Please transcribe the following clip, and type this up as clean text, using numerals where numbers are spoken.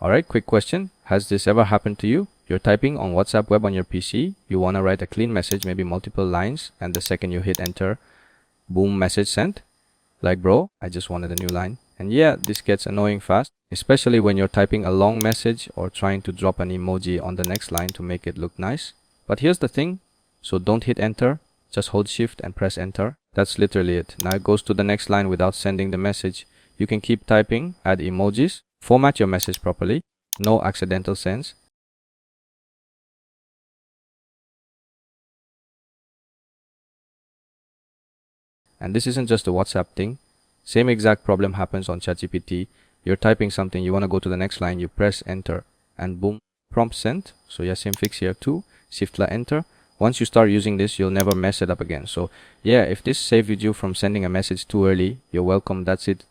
Alright, quick question. Has this ever happened to you? You're typing on WhatsApp web on your PC. You want to write a clean message, maybe multiple lines, and the second you hit enter, boom, message sent. Like, bro, I just wanted a new line. And yeah, this gets annoying fast, especially when you're typing a long message or trying to drop an emoji on the next line to make it look nice. But here's the thing. So don't hit enter, just hold shift and press enter. That's literally it. Now it goes to the next line without sending the message. You can keep typing, add emojis, format your message properly, no accidental sends. And this isn't just a WhatsApp thing. Same exact problem happens on ChatGPT. You're typing something, you want to go to the next line, you press enter and boom, prompt sent. So yeah, same fix here too. Shift enter. Once you start using this, you'll never mess it up again. So yeah, if this saved you from sending a message too early, you're welcome. That's it.